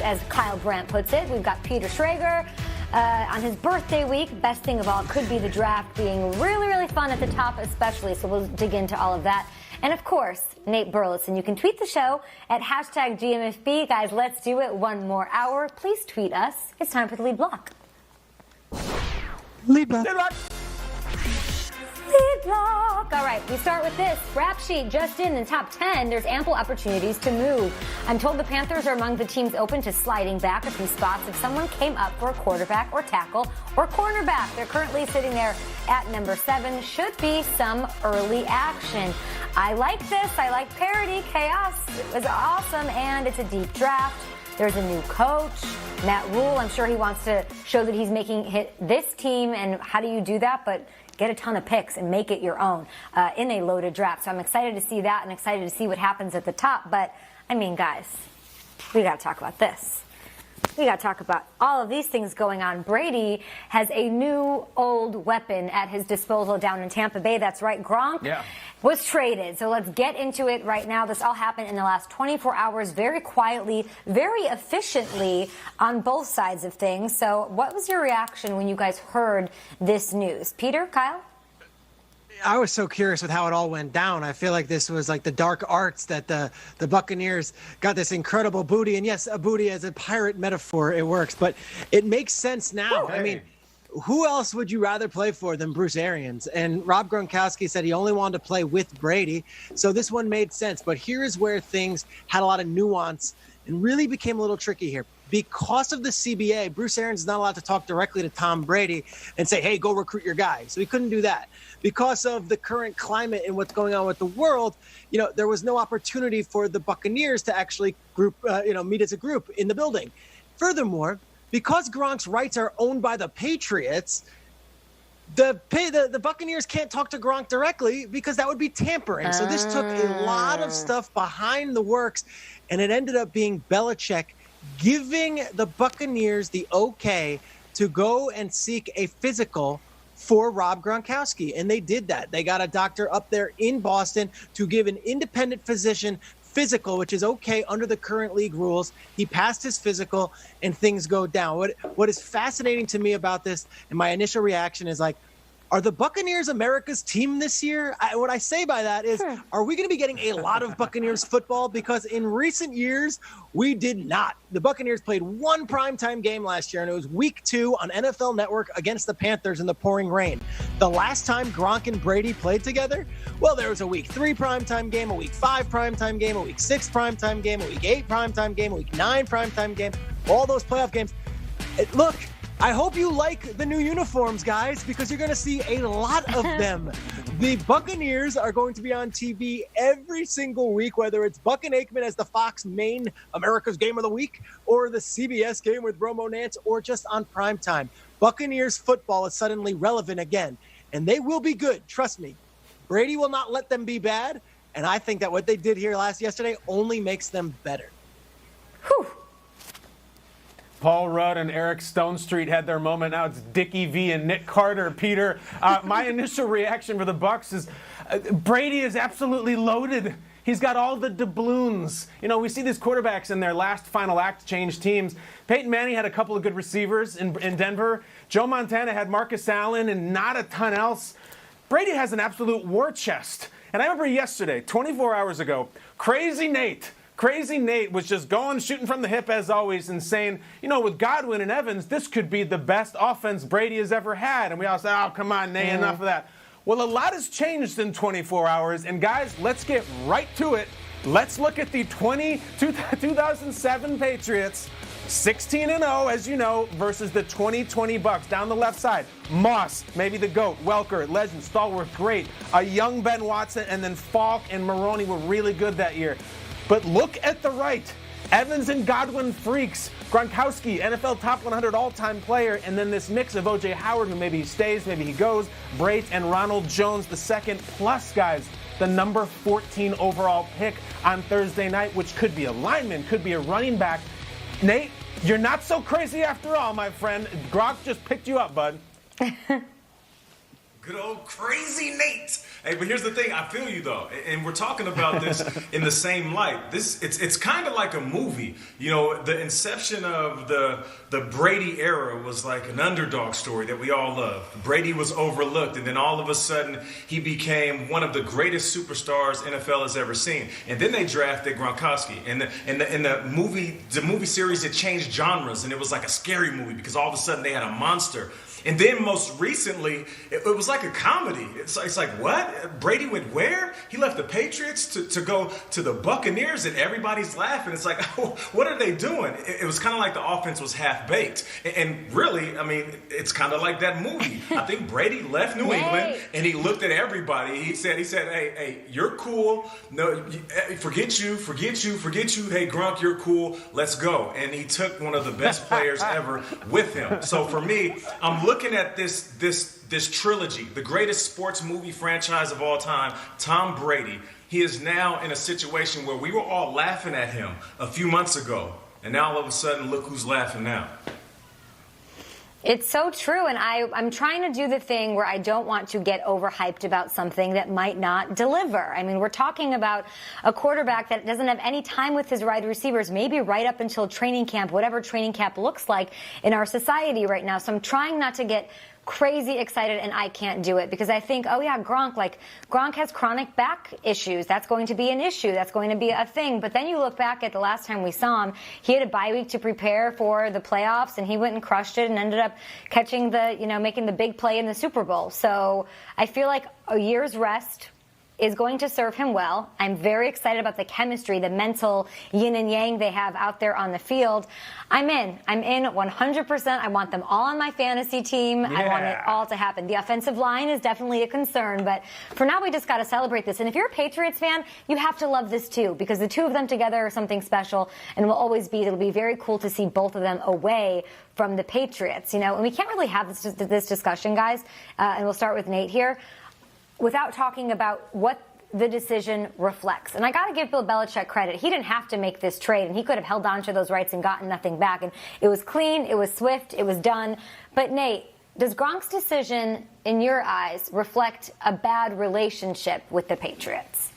as Kyle Brandt puts it. We've got Peter Schrager on his birthday week. Best thing of all could be the draft being really, really fun at the top especially, so we'll dig into all of that. And of course, Nate Burleson. You can tweet the show at #GMFB. Guys, let's do it one more hour. Please tweet us. It's time for the lead block. Lead block. Lead block. All right, we start with this. Rap sheet just in the top 10. There's ample opportunities to move. I'm told the Panthers are among the teams open to sliding back a few spots if someone came up for a quarterback or tackle or cornerback. They're currently sitting there at number 7. Should be some early action. I like this. I like parody. Chaos. It was awesome, and it's a deep draft. There's a new coach, Matt Rule. I'm sure he wants to show that he's making this team, and how do you do that? But get a ton of picks and make it your own in a loaded draft. So I'm excited to see that and excited to see what happens at the top. But, I mean, guys, we got to talk about this. We got to talk about all of these things going on. Brady has a new old weapon at his disposal down in Tampa Bay. That's right, Gronk was traded. So let's get into it right now. This all happened in the last 24 hours, very quietly, very efficiently on both sides of things. So what was your reaction when you guys heard this news? Peter, Kyle? I was so curious with how it all went down. I feel like this was like the dark arts that the Buccaneers got this incredible booty. And yes, a booty as a pirate metaphor, it works. But it makes sense now. I mean, who else would you rather play for than Bruce Arians? And Rob Gronkowski said he only wanted to play with Brady. So this one made sense. But here is where things had a lot of nuance and really became a little tricky here. Because of the CBA, Bruce Arians is not allowed to talk directly to Tom Brady and say, hey, go recruit your guy. So he couldn't do that. Because of the current climate and what's going on with the world, there was no opportunity for the Buccaneers to actually meet as a group in the building. Furthermore, because Gronk's rights are owned by the Patriots, the Buccaneers can't talk to Gronk directly because that would be tampering. So this took a lot of stuff behind the works, and it ended up being Belichick giving the Buccaneers the okay to go and seek a physical for Rob Gronkowski. And they did that. They got a doctor up there in Boston to give an independent physician physical, which is okay under the current league rules. He passed his physical and things go down. What is fascinating to me about this, and my initial reaction is like, are the Buccaneers America's team this year? What I say by that is, are we going to be getting a lot of Buccaneers football? Because in recent years, we did not. The Buccaneers played one primetime game last year, and it was week 2 on NFL Network against the Panthers in the pouring rain. The last time Gronk and Brady played together, well, there was a week 3 primetime game, a week 5 primetime game, a week 6 primetime game, a week 8 primetime game, a week 9 primetime game, all those playoff games. Look, I hope you like the new uniforms, guys, because you're going to see a lot of them. The Buccaneers are going to be on TV every single week, whether it's Buck and Aikman as the Fox main America's Game of the Week, or the CBS game with Romo Nance, or just on primetime. Buccaneers football is suddenly relevant again, and they will be good. Trust me. Brady will not let them be bad, and I think that what they did here yesterday only makes them better. Whew. Paul Rudd and Eric Stonestreet had their moment. Now it's Dickie V and Nick Carter. Peter, my initial reaction for the Bucs is Brady is absolutely loaded. He's got all the doubloons. We see these quarterbacks in their last final act change teams. Peyton Manning had a couple of good receivers in Denver. Joe Montana had Marcus Allen and not a ton else. Brady has an absolute war chest. And I remember yesterday, 24 hours ago, Crazy Nate was just shooting from the hip as always and saying, with Godwin and Evans, this could be the best offense Brady has ever had. And we all said, oh, come on, Nate, enough of that. Well, a lot has changed in 24 hours. And guys, let's get right to it. Let's look at the 2007 Patriots, 16-0, as you know, versus the 2020 Bucs. Down the left side, Moss, maybe the GOAT, Welker, legend, stalwart, great. A young Ben Watson, and then Falk and Maroney were really good that year. But look at the right. Evans and Godwin freaks. Gronkowski, NFL top 100 all-time player. And then this mix of O.J. Howard, who maybe he stays, maybe he goes. Brate and Ronald Jones II. Plus, guys, the number 14 overall pick on Thursday night, which could be a lineman, could be a running back. Nate, you're not so crazy after all, my friend. Gronk just picked you up, bud. Good old Crazy Nate. Hey, but here's the thing. I feel you, though. And we're talking about this in the same light. It's kind of like a movie. You know, the inception of the Brady era was like an underdog story that we all love. Brady was overlooked, and then all of a sudden, he became one of the greatest superstars NFL has ever seen. And then they drafted Gronkowski. And the movie series, it changed genres, and it was like a scary movie because all of a sudden they had a monster. And then most recently, it was like a comedy. It's like, what? Brady went where? He left the Patriots to go to the Buccaneers, and everybody's laughing. It's like, oh, what are they doing? It was kind of like the offense was half-baked. And really, I mean, it's kind of like that movie. I think Brady left New England, and he looked at everybody. He said, hey, you're cool. No, forget you. Hey, Gronk, you're cool. Let's go. And he took one of the best players ever with him. So for me, I'm looking at this trilogy, the greatest sports movie franchise of all time, Tom Brady. He is now in a situation where we were all laughing at him a few months ago, and now all of a sudden, look who's laughing now. It's so true, and I'm trying to do the thing where I don't want to get overhyped about something that might not deliver. I mean, we're talking about a quarterback that doesn't have any time with his wide receivers, maybe right up until training camp, whatever training camp looks like in our society right now. So I'm trying not to get crazy excited, and I can't do it because I think, oh yeah, Gronk has chronic back issues. That's going to be an issue. That's going to be a thing. But then you look back at the last time we saw him, he had a bye week to prepare for the playoffs, and he went and crushed it and ended up catching making the big play in the Super Bowl. So I feel like a year's rest is going to serve him well. I'm very excited about the chemistry, the mental yin and yang they have out there on the field. I'm in 100%. I want them all on my fantasy team. Yeah. I want it all to happen. The offensive line is definitely a concern, but for now we just got to celebrate this. And if you're a Patriots fan, you have to love this too, because the two of them together are something special, and will always be. It'll be very cool to see both of them away from the Patriots, and we can't really have this discussion, guys, and we'll start with Nate here, without talking about what the decision reflects. And I got to give Bill Belichick credit. He didn't have to make this trade, and he could have held on to those rights and gotten nothing back. And it was clean, it was swift, it was done. But Nate, does Gronk's decision, in your eyes, reflect a bad relationship with the Patriots?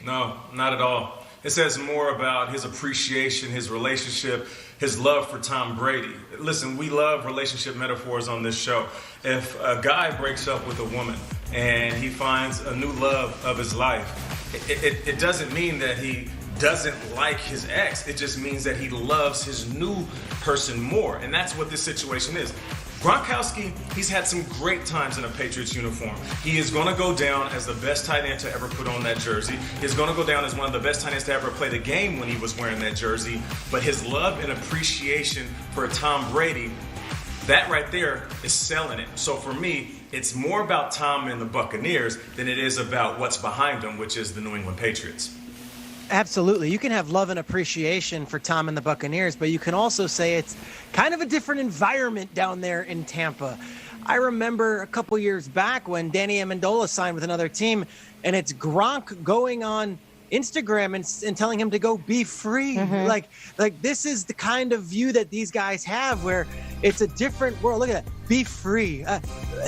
No, not at all. It says more about his appreciation, his relationship, his love for Tom Brady. Listen, we love relationship metaphors on this show. If a guy breaks up with a woman and he finds a new love of his life, it doesn't mean that he doesn't like his ex. It just means that he loves his new person more. And that's what this situation is. Gronkowski, he's had some great times in a Patriots uniform. He is going to go down as the best tight end to ever put on that jersey. He's going to go down as one of the best tight ends to ever play the game when he was wearing that jersey. But his love and appreciation for Tom Brady, that right there is selling it. So for me, it's more about Tom and the Buccaneers than it is about what's behind them, which is the New England Patriots. Absolutely. You can have love and appreciation for Tom and the Buccaneers, but you can also say it's kind of a different environment down there in Tampa. I remember a couple years back when Danny Amendola signed with another team, and it's Gronk going on Instagram and telling him to go be free. Mm-hmm. Like this is the kind of view that these guys have, where it's a different world. Look at that. Be free.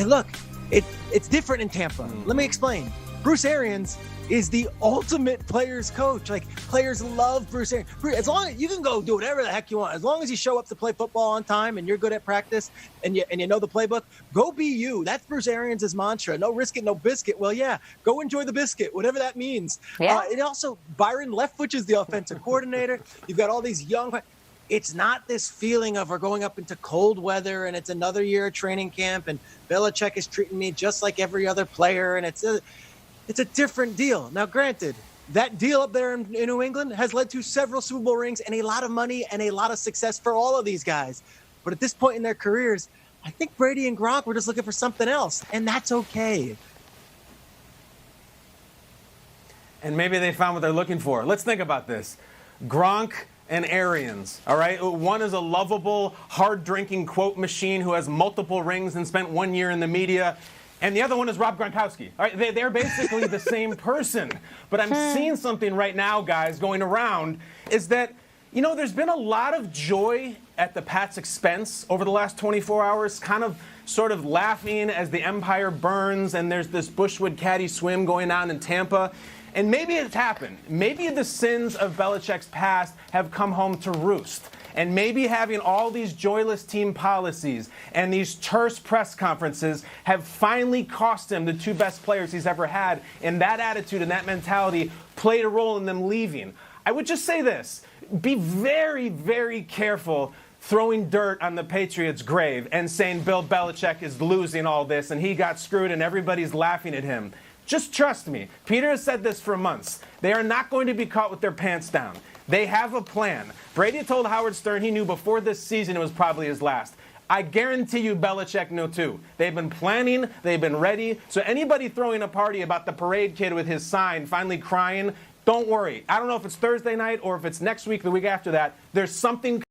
Look, it's different in Tampa. Let me explain. Bruce Arians is the ultimate players coach. Like, players love Bruce Arians. As long as you can go do whatever the heck you want, as long as you show up to play football on time and you're good at practice and you know the playbook, go be you. That's Bruce Arians' mantra. No risk it, no biscuit. Well, yeah, go enjoy the biscuit, whatever that means. Yeah. And also, Byron Leftwich is the offensive coordinator. You've got all these young. It's not this feeling of we're going up into cold weather and it's another year of training camp and Belichick is treating me just like every other player, and it's a different deal. Now, granted, that deal up there in New England has led to several Super Bowl rings and a lot of money and a lot of success for all of these guys. But at this point in their careers, I think Brady and Gronk were just looking for something else, and that's okay. And maybe they found what they're looking for. Let's think about this. Gronk and Arians, all right? One is a lovable, hard-drinking quote machine who has multiple rings and spent 1 year in the media. And the other one is Rob Gronkowski. All right, they're basically the same person. But I'm seeing something right now, guys, going around, is that, there's been a lot of joy at the Pats' expense over the last 24 hours, kind of sort of laughing as the empire burns and there's this Bushwood caddy swim going on in Tampa. And maybe it's happened. Maybe the sins of Belichick's past have come home to roost. And maybe having all these joyless team policies and these terse press conferences have finally cost him the 2 best players he's ever had. And that attitude and that mentality played a role in them leaving. I would just say this. Be very, very careful throwing dirt on the Patriots' grave and saying Bill Belichick is losing all this and he got screwed and everybody's laughing at him. Just trust me. Peter has said this for months. They are not going to be caught with their pants down. They have a plan. Brady told Howard Stern he knew before this season it was probably his last. I guarantee you Belichick knew too. They've been planning. They've been ready. So anybody throwing a party about the parade kid with his sign finally crying, don't worry. I don't know if it's Thursday night or if it's next week, the week after that. There's something